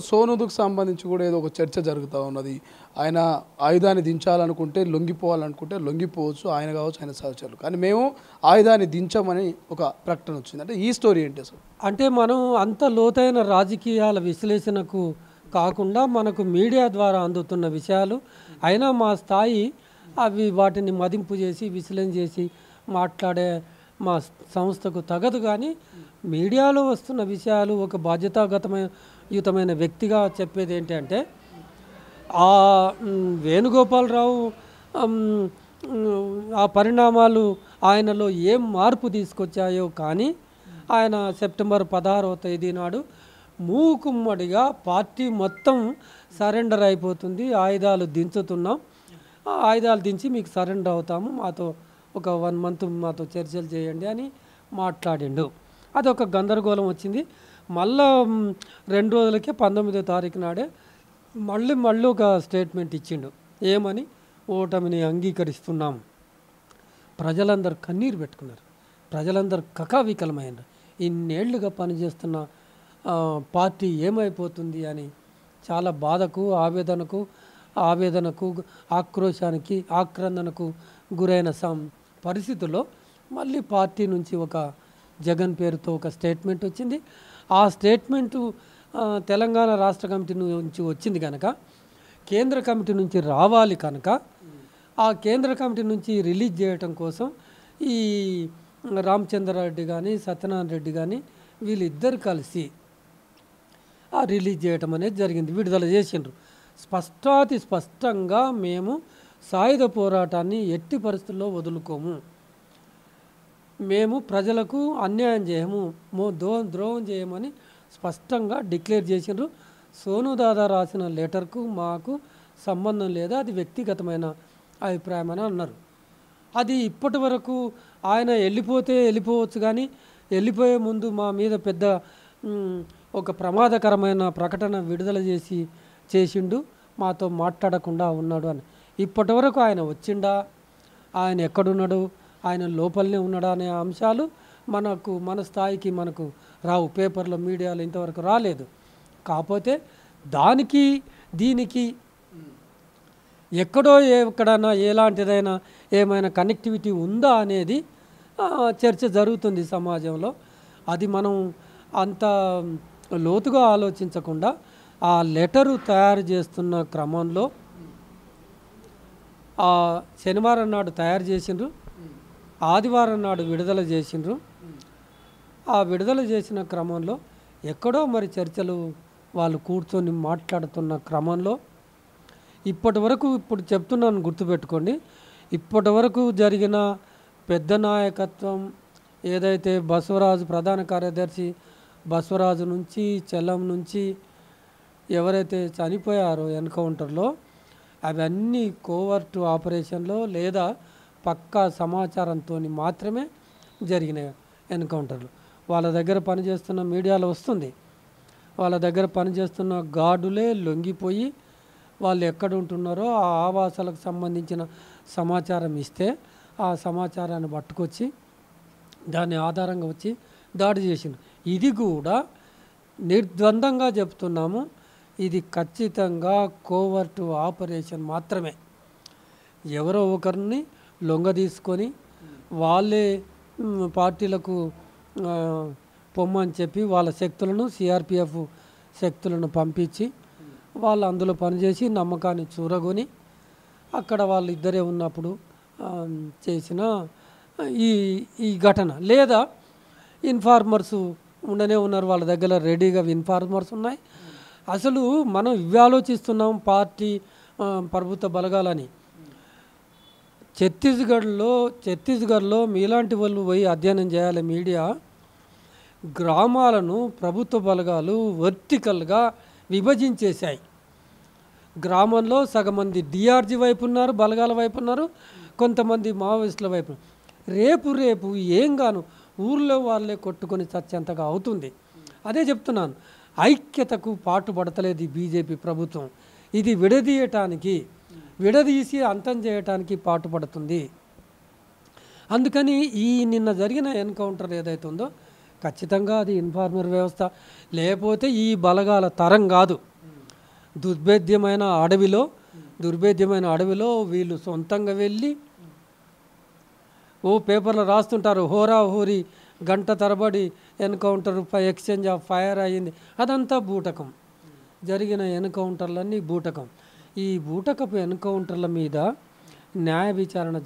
సోనుదుకు సంబంధించి కూడా ఏదో ఒక చర్చ జరుగుతూ ఉన్నది. ఆయన ఆయుధాన్ని దించాలనుకుంటే లొంగిపోవాలనుకుంటే లొంగిపోవచ్చు, ఆయన కావచ్చు ఆయన సహచరులు. కానీ మేము ఆయుధాన్ని దించమని ఒక ప్రకటన వచ్చింది. అంటే ఈ స్టోరీ ఏంటి అసలు? అంటే మనం అంత లోతైన రాజకీయాల విశ్లేషణకు కాకుండా మనకు మీడియా ద్వారా అందుతున్న విషయాలు అయినా మా స్థాయి అవి వాటిని మదింపు చేసి విశ్లేషణ చేసి మాట్లాడే మా సంస్థకు తగదు. కానీ మీడియాలో వస్తున్న విషయాలు ఒక బాధ్యతాయుతమైన వ్యక్తిగా చెప్పేది ఏంటంటే ఆ వేణుగోపాలరావు ఆ పరిణామాలు ఆయనలో ఏం మార్పు తీసుకొచ్చాయో కానీ ఆయన సెప్టెంబర్ 16వ తేదీ నాడు మూకుమ్మడిగా పార్టీ మొత్తం సరెండర్ అయిపోతుంది, ఆయుధాలు దించుతున్నాం, ఆయుధాలు దించి మీకు సరెండర్ అవుతాము, మాతో ఒక 1 మంత్ మాతో చర్చలు చేయండి అని మాట్లాడిండు. అదొక గందరగోళం వచ్చింది. మళ్ళా 2 రోజులకే 19వ తారీఖు నాడే మళ్ళీ ఒక స్టేట్మెంట్ ఇచ్చిండు. ఏమని? ఓటమిని అంగీకరిస్తున్నాం. ప్రజలందరూ కన్నీరు పెట్టుకున్నారు, ప్రజలందరూ కకావికలమైనారు. ఇన్నేళ్లుగా పనిచేస్తున్న పార్టీ ఏమైపోతుంది అని చాలా బాధకు ఆవేదనకు ఆక్రోశానికి ఆక్రందనకు గురైన పరిస్థితుల్లో మళ్ళీ పార్టీ నుంచి ఒక జగన్ పేరుతో ఒక స్టేట్మెంట్ వచ్చింది. ఆ స్టేట్మెంటు తెలంగాణ రాష్ట్ర కమిటీ నుంచి వచ్చింది కనుక కేంద్ర కమిటీ నుంచి రావాలి కనుక ఆ కేంద్ర కమిటీ నుంచి రిలీజ్ చేయటం కోసం ఈ రామచంద్రారెడ్డి కానీ సత్యనారాయణ రెడ్డి కానీ వీళ్ళిద్దరు కలిసి ఆ రిలీజ్ చేయటం అనేది జరిగింది, విడుదల చేసిండ్రు. స్పష్టంగా మేము సాయుధ పోరాటాన్ని ఎట్టి పరిస్థితుల్లో వదులుకోము, మేము ప్రజలకు అన్యాయం చేయము, ద్రోహం చేయమని స్పష్టంగా డిక్లేర్ చేసిండ్రు. సోను దాదా రాసిన లెటర్కు మాకు సంబంధం లేదు, అది వ్యక్తిగతమైన అభిప్రాయం అని అన్నారు. అది ఇప్పటి వరకు ఆయన వెళ్ళిపోవచ్చు, కానీ వెళ్ళిపోయే ముందు మా మీద పెద్ద ఒక ప్రమాదకరమైన ప్రకటన విడుదల చేసిండు, మాతో మాట్లాడకుండా ఉన్నాడు అని. ఇప్పటి వరకు ఆయన వచ్చిండా, ఆయన ఎక్కడున్నాడు, ఆయన లోపలనే ఉన్నాడా అనే అంశాలు మన స్థాయికి మనకు రావు, పేపర్లో మీడియాలో ఇంతవరకు రాలేదు. కాకపోతే దీనికి ఎక్కడైనా ఎలాంటిదైనా ఏమైనా కనెక్టివిటీ ఉందా అనేది చర్చ జరుగుతుంది సమాజంలో. అది మనం అంత లోతుగా ఆలోచించకుండా ఆ లెటరు తయారు చేస్తున్న క్రమంలో శనివారం నాడు తయారు చేసిండ్రు, ఆదివారం నాడు విడుదల చేసిండ్రు. ఆ విడుదల చేసిన క్రమంలో ఎక్కడో మరి చర్చలు వాళ్ళు కూర్చొని మాట్లాడుతున్న క్రమంలో ఇప్పుడు చెప్తున్నాను గుర్తుపెట్టుకోండి, ఇప్పటి వరకు జరిగిన పెద్ద నాయకత్వం ఏదైతే బసవరాజు ప్రధాన కార్యదర్శి బసవరాజు నుంచి చెల్లం నుంచి ఎవరైతే చనిపోయారో ఎన్కౌంటర్లో అవన్నీ కోవర్ట్ ఆపరేషన్లో లేదా పక్కా సమాచారంతో మాత్రమే జరిగిన ఎన్కౌంటర్లు. వాళ్ళ దగ్గర పనిచేస్తున్న మీడియాలో వస్తుంది, వాళ్ళ దగ్గర పనిచేస్తున్న గార్డులే లొంగిపోయి వాళ్ళు ఎక్కడ ఉంటున్నారో ఆ ఆవాసాలకు సంబంధించిన సమాచారం ఇస్తే ఆ సమాచారాన్ని పట్టుకొచ్చి దాన్ని ఆధారంగా వచ్చి దాడి చేసింది. ఇది కూడా నిర్ద్వందంగా చెప్తున్నాము, ఇది ఖచ్చితంగా కోవర్ట్ ఆపరేషన్ మాత్రమే. ఎవరో ఒకరిని లొంగ తీసుకొని వాళ్ళే పార్టీలకు పొమ్మని చెప్పి వాళ్ళ శక్తులను సిఆర్పిఎఫ్ శక్తులను పంపించి వాళ్ళు అందులో పనిచేసి నమ్మకాన్ని చూరగొని అక్కడ వాళ్ళు ఇద్దరే ఉన్నప్పుడు చేసిన ఈ ఘటన. లేదా ఇన్ఫార్మర్స్ ఉండనే ఉన్నారు, వాళ్ళ దగ్గర రెడీగా ఇన్ఫార్మర్స్ ఉన్నాయి. అసలు మనం ఇవి ఆలోచిస్తున్నాం పార్టీ ప్రభుత్వ బలగాలని. ఛత్తీస్గఢ్లో మీలాంటి వాళ్ళు పోయి అధ్యయనం చేయాలి. మీడియా గ్రామాలను ప్రభుత్వ బలగాలు వర్టికల్గా విభజించేశాయి. గ్రామంలో సగం మంది డిఆర్జీ వైపు ఉన్నారు, బలగాల వైపు ఉన్నారు, కొంతమంది మావోయిస్టుల వైపు. రేపు ఏం గాను ఊర్లో వాళ్ళే కొట్టుకొని చచ్చేంతగా అవుతుంది. అదే చెప్తున్నాను, ఐక్యతకు పాటుపడతలేదు బీజేపీ ప్రభుత్వం. ఇది విడదీసి అంతం చేయటానికి పాటుపడుతుంది. అందుకని నిన్న జరిగిన ఎన్కౌంటర్ ఏదైతే ఉందో ఖచ్చితంగా అది ఇన్ఫార్మర్ వ్యవస్థ, లేకపోతే ఈ బలగాల తరం కాదు. దుర్భేద్యమైన అడవిలో వీళ్ళు సొంతంగా వెళ్ళి పేపర్లో రాస్తుంటారు, హోరీ గంట తరబడి ఎన్కౌంటర్ ఎక్స్చేంజ్ ఆఫ్ ఫైర్ అయ్యింది. అదంతా బూటకం. జరిగిన ఎన్కౌంటర్లన్నీ బూటకం. ఈ బూటకపు ఎన్కౌంటర్ల మీద న్యాయ విచారణ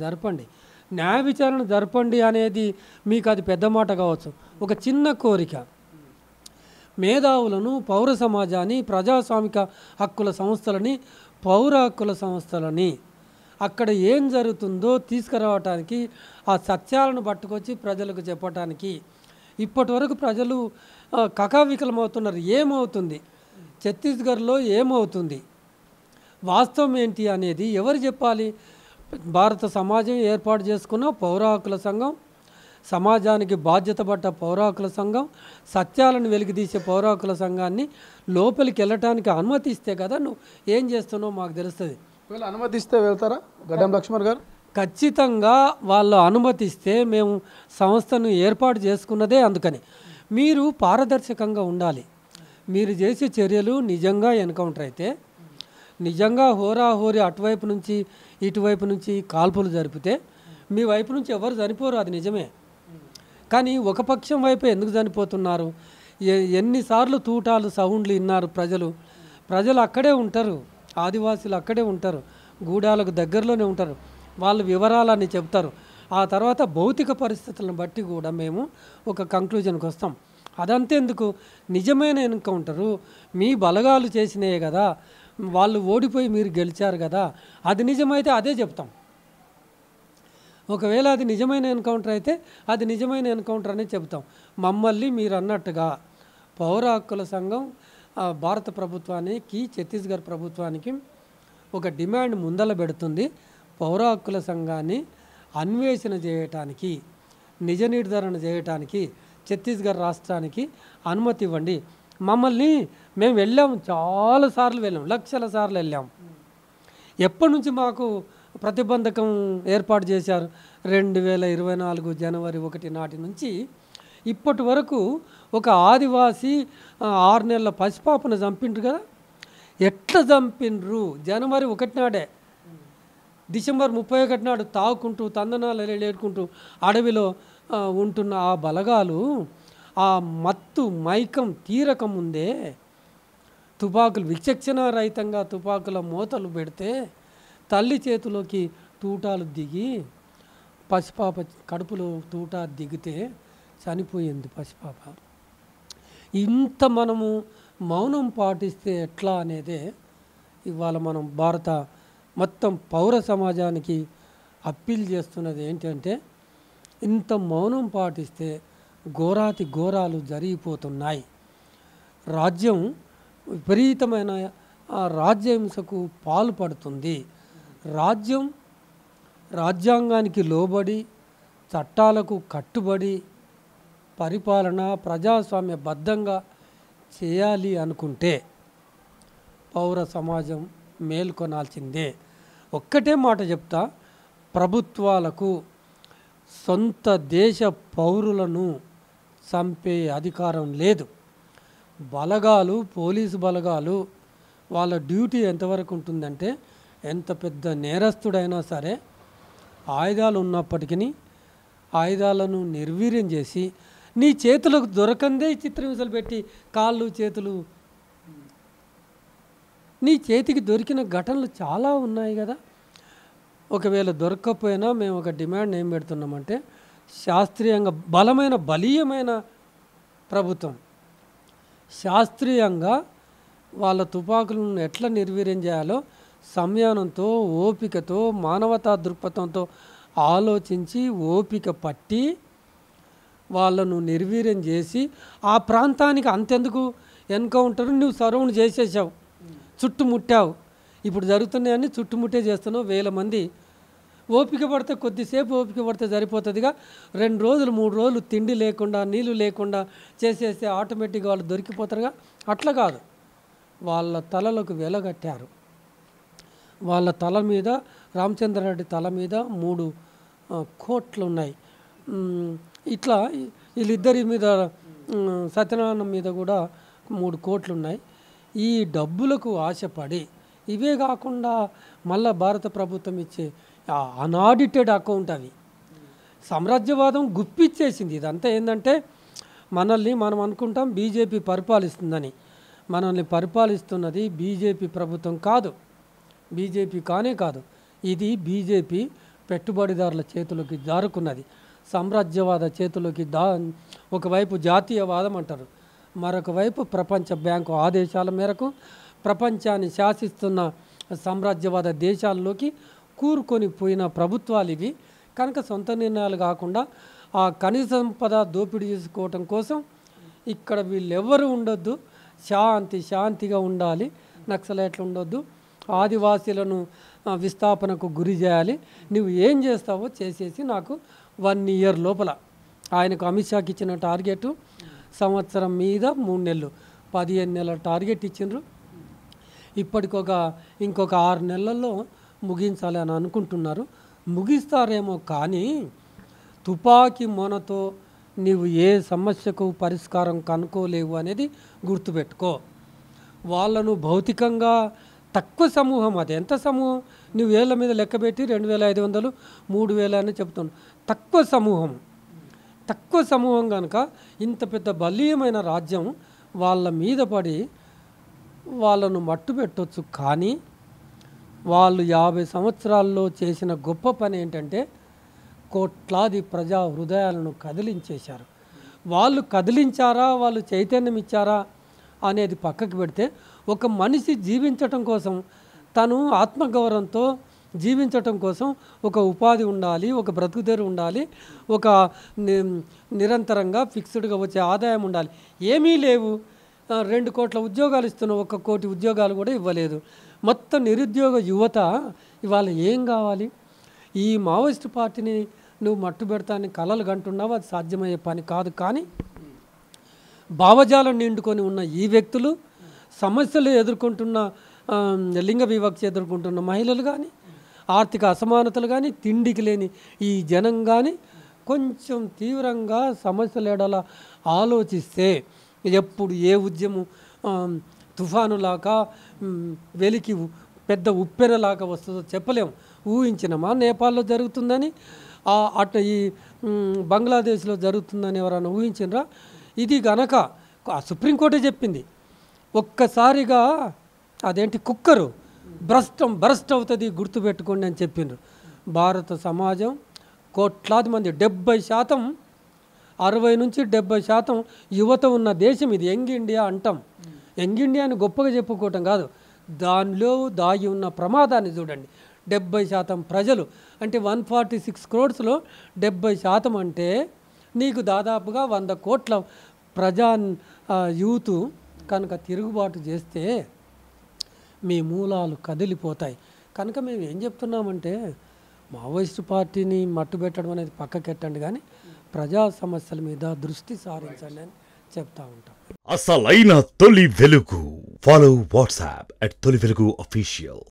జరపండి అనేది మీకు అది పెద్ద మాట కావచ్చు. ఒక చిన్న కోరిక, మేధావులను, పౌర సమాజాన్ని, ప్రజాస్వామిక హక్కుల సంస్థలని, పౌర హక్కుల సంస్థలని అక్కడ ఏం జరుగుతుందో తీసుకురావటానికి, ఆ సత్యాలను పట్టుకొచ్చి ప్రజలకు చెప్పటానికి ఇప్పటి వరకు ప్రజలు కకావికలమవుతున్నారు. ఏమవుతుంది ఛత్తీస్గఢ్లో, ఏమవుతుంది, వాస్తవం ఏంటి అనేది ఎవరు చెప్పాలి? భారత సమాజం ఏర్పాటు చేసుకున్న పౌర హక్కుల సంఘం, సమాజానికి బాధ్యత పడ్డ పౌర హక్కుల సంఘం, సత్యాలను వెలికితీసే పౌర హక్కుల సంఘాన్ని లోపలికి వెళ్ళటానికి అనుమతిస్తే కదా నువ్వు ఏం చేస్తున్నావు మాకు తెలుస్తుంది. అనుమతిస్తే వెళ్తారా గడ్డం లక్ష్మణ్ గారు? ఖచ్చితంగా వాళ్ళు అనుమతిస్తే, మేము సంస్థను ఏర్పాటు చేసుకున్నదే అందుకని. మీరు పారదర్శకంగా ఉండాలి. మీరు చేసే చర్యలు నిజంగా ఎన్కౌంటర్ అయితే, నిజంగా హోరాహోరీ అటువైపు నుంచి ఇటువైపు నుంచి కాల్పులు జరిపితే మీ వైపు నుంచి ఎవరు చనిపోరు, అది నిజమే. కానీ ఒక పక్షం వైపు ఎందుకు చనిపోతున్నారు? ఎన్నిసార్లు తూటాలు సౌండ్లు విన్నారు ప్రజలు అక్కడే ఉంటారు, ఆదివాసీలు అక్కడే ఉంటారు, గూడాలకు దగ్గరలోనే ఉంటారు. వాళ్ళు వివరాలన్నీ చెప్తారు. ఆ తర్వాత భౌతిక పరిస్థితులను బట్టి కూడా మేము ఒక కంక్లూజన్కి వస్తాం. అదంతేందుకు, నిజమైన ఎన్కౌంటరు మీ బలగాలు చేసినాయే కదా, వాళ్ళు ఓడిపోయి మీరు గెలిచారు కదా, అది నిజమైతే అదే చెప్తాం. ఒకవేళ అది నిజమైన ఎన్కౌంటర్ అయితే అది నిజమైన ఎన్కౌంటర్ అనే చెప్తాం. మమ్మల్ని మీరు అన్నట్టుగా పౌర హక్కుల సంఘం భారత ప్రభుత్వానికి, ఛత్తీస్గఢ్ ప్రభుత్వానికి ఒక డిమాండ్ ముందల పెడుతుంది. పౌర హక్కుల సంఘాన్ని అన్వేషణ చేయటానికి, నిజ నిర్ధారణ చేయటానికి ఛత్తీస్గఢ్ రాష్ట్రానికి అనుమతి ఇవ్వండి. మమ్మల్ని మేము వెళ్ళాము, చాలాసార్లు వెళ్ళాం, లక్షల సార్లు వెళ్ళాం. ఎప్పటి నుంచి మాకు ప్రతిబంధకం ఏర్పాటు చేశారు? 2024 జనవరి 1 నాటి నుంచి ఇప్పటి వరకు ఒక ఆదివాసీ 6 నెలల పసిపాపను చంపిండ్రు కదా. ఎట్లా చంపిండ్రు? జనవరి 1 నాడే, డిసెంబర్ 31 నాడు తాగుకుంటూ తందనాలు లేడుకుంటూ అడవిలో ఉంటున్న ఆ బలగాలు ఆ మత్తు మైకం తీరక ముందే తుపాకులు విచక్షణ రహితంగా తుపాకుల మూతలు పెడితే తల్లి చేతిలోకి తూటాలు దిగి పసిపాప కడుపులో తూటా దిగితే చనిపోయింది పసిపాప. ఇంత మనము మౌనం పాటిస్తే ఎట్లా అనేదే ఇవాళ మనం భారత మొత్తం పౌర సమాజానికి అప్పీల్ చేస్తున్నది ఏంటంటే, ఇంత మౌనం పాటిస్తే ఘోరాతి ఘోరాలు జరిగిపోతున్నాయి. రాజ్యం విపరీతమైన రాజ్యహింసకు పాల్పడుతుంది. రాజ్యాంగానికి లోబడి, చట్టాలకు కట్టుబడి పరిపాలన ప్రజాస్వామ్యబద్ధంగా చేయాలి అనుకుంటే పౌర సమాజం మేల్కొనాల్సిందే. ఒక్కటే మాట చెప్తా, ప్రభుత్వాలకు సొంత దేశ పౌరులను చంపే అధికారం లేదు. బలగాలు, పోలీసు బలగాలు వాళ్ళ డ్యూటీ ఎంతవరకు ఉంటుందంటే, ఎంత పెద్ద నేరస్తుడైనా సరే ఆయుధాలు ఉన్నప్పటికీ ఆయుధాలను నిర్వీర్యం చేసి, నీ చేతులకు దొరకందే చిత్రహింసలు పెట్టి కాళ్ళు చేతులు, నీ చేతికి దొరికిన ఘటనలు చాలా ఉన్నాయి కదా. ఒకవేళ దొరకకపోయినా మేము ఒక డిమాండ్ ఏం పెడుతున్నామంటే, శాస్త్రీయంగా బలీయమైన ప్రభుత్వం శాస్త్రీయంగా వాళ్ళ తుపాకులను ఎట్లా నిర్వీర్యం చేయాలో సంయానంతో, ఓపికతో, మానవతా దృక్పథంతో ఆలోచించి ఓపిక పట్టి వాళ్ళను నిర్వీర్యం చేసి, ఆ ప్రాంతానికి అంతెందుకు ఎన్కౌంటర్ నువ్వు సరౌండ్ చేసేసావు, చుట్టుముట్టావు. ఇప్పుడు జరుగుతున్నాయని చుట్టుముట్టే చేస్తున్నావు. 1000 మంది. ఓపిక పడితే, కొద్దిసేపు ఓపిక పడితే సరిపోతుందిగా. 2 రోజులు 3 రోజులు తిండి లేకుండా, నీళ్ళు లేకుండా చేసేస్తే ఆటోమేటిక్గా వాళ్ళు దొరికిపోతారుగా. అట్లా కాదు, వాళ్ళ తలలకు వెలగట్టారు. వాళ్ళ తల మీద, రామచంద్రారెడ్డి తల మీద 3 కోట్లు ఉన్నాయి. ఇట్లా వీళ్ళిద్దరి మీద, సత్యనారాయణ మీద కూడా 3 కోట్లు ఉన్నాయి. ఈ డబ్బులకు ఆశపడి ఇవే కాకుండా మళ్ళా భారత ప్రభుత్వం ఇచ్చే అన్ఆడిటెడ్ అకౌంట్ అవి సామ్రాజ్యవాదం గుప్పిచ్చేసింది. ఇదంతా ఏంటంటే మనల్ని మనం అనుకుంటాం బీజేపీ పరిపాలిస్తుందని. మనల్ని పరిపాలిస్తున్నది బీజేపీ ప్రభుత్వం కాదు, బీజేపీ కానే కాదు. ఇది బీజేపీ పెట్టుబడిదారుల చేతులకి జారుకున్నది, సామ్రాజ్యవాద చేతులకి ఒకవైపు జాతీయవాదం అంటారు, మరొక వైపు ప్రపంచ బ్యాంకు ఆదేశాల మేరకు ప్రపంచాన్ని శాసిస్తున్న సామ్రాజ్యవాద దేశాల్లోకి కూరుకొని పోయిన ప్రభుత్వాలు ఇవి. కనుక సొంత నిర్ణయాలు కాకుండా ఆ ఖనిజ సంపద దోపిడీ చేసుకోవటం కోసం ఇక్కడ వీళ్ళెవ్వరూ ఉండొద్దు, శాంతిగా ఉండాలి, నక్సలైట్లు ఉండొద్దు, ఆదివాసీలను విస్థాపనకు గురి చేయాలి, నువ్వు ఏం చేస్తావో చేసేసి నాకు 1 ఇయర్ లోపల. ఆయనకు అమిత్ షాకి ఇచ్చిన టార్గెట్ సంవత్సరం మీద 3 నెలలు, 15 నెలల టార్గెట్ ఇచ్చిండ్రు. ఇంకొక 6 నెలల్లో ముగించాలి అని అనుకుంటున్నారు. ముగిస్తారేమో కానీ తుపాకీ మొనతో నీవు ఏ సమస్యకు పరిష్కారం కనుక్కోలేవు అనేది గుర్తుపెట్టుకో. వాళ్ళను భౌతికంగా తక్కువ సమూహం, అది ఎంత సమూహం నువ్వు ఏళ్ళ మీద లెక్కబెట్టి 2500 3000 అని చెప్తున్నావు. తక్కువ సమూహం కనుక ఇంత పెద్ద బలీయమైన రాజ్యం వాళ్ళ మీద పడి వాళ్ళను మట్టు పెట్టవచ్చు. కానీ వాళ్ళు 50 సంవత్సరాల్లో చేసిన గొప్ప పని ఏంటంటే కోట్లాది ప్రజా హృదయాలను కదిలించేశారు. వాళ్ళు కదిలించారా, వాళ్ళు చైతన్యం ఇచ్చారా అనేది పక్కకు పెడితే, ఒక మనిషి జీవించటం కోసం, తను ఆత్మగౌరవంతో జీవించటం కోసం ఒక ఉపాధి ఉండాలి, ఒక బ్రతుకుదెరు ఉండాలి, ఒక నిరంతరంగా ఫిక్స్డ్గా వచ్చే ఆదాయం ఉండాలి. ఏమీ లేవు. 2 కోట్ల ఉద్యోగాలు ఇస్తున్నావు, 1 కోటి ఉద్యోగాలు కూడా ఇవ్వలేదు. మొత్తం నిరుద్యోగ యువత ఇవాళ ఏం కావాలి? ఈ మావోయిస్ట్ పార్టీని నువ్వు మట్టు పెడతాని కలలు కంటున్నావు, అది సాధ్యమయ్యే పని కాదు. కానీ భావజాలం నిండుకొని ఉన్న ఈ వ్యక్తులు, సమస్యలు ఎదుర్కొంటున్న లింగ వివక్ష ఎదుర్కొంటున్న మహిళలు కానీ, ఆర్థిక అసమానతలు కానీ, తిండికి లేని ఈ జనం కానీ కొంచెం తీవ్రంగా సమస్యలు ఎడలా ఆలోచిస్తే ఎప్పుడు ఏ ఉద్యమం తుఫానులాగా వెలికి పెద్ద ఉప్పెనలాగా వస్తుందో చెప్పలేము. ఊహించినమా నేపాల్లో జరుగుతుందని, అటు ఈ బంగ్లాదేశ్లో జరుగుతుందని ఎవరైనా ఊహించినరా? ఇది గనక సుప్రీంకోర్టే చెప్పింది. ఒక్కసారిగా అదేంటి కుక్కరు భ్రష్ట్ అవుతుంది, గుర్తుపెట్టుకోండి అని చెప్పిండ్రు. భారత సమాజం కోట్లాది మంది 70%, 60 నుంచి 70% యువత ఉన్న దేశం ఇది. యంగ్ ఇండియా అంటాం. యంగ్ ఇండియాని గొప్పగా చెప్పుకోవటం కాదు, దానిలో దాగి ఉన్న ప్రమాదాన్ని చూడండి. 70% ప్రజలు అంటే 146 crores 70% అంటే నీకు దాదాపుగా 100 కోట్ల ప్రజా యూత్ కనుక తిరుగుబాటు చేస్తే మీ మూలాలు కదిలిపోతాయి. కనుక మేము ఏం చెప్తున్నామంటే మావోయిస్ట్ పార్టీని మట్టుబెట్టడం అనేది పక్కకెట్టండి, కానీ ప్రజా సమస్యల మీద దృష్టి సారించండి అని చెప్తా ఉంటాం. అసలైన తొలి వెలుగు. ఫాలో వాట్సాప్ @తొలి వెలుగు official.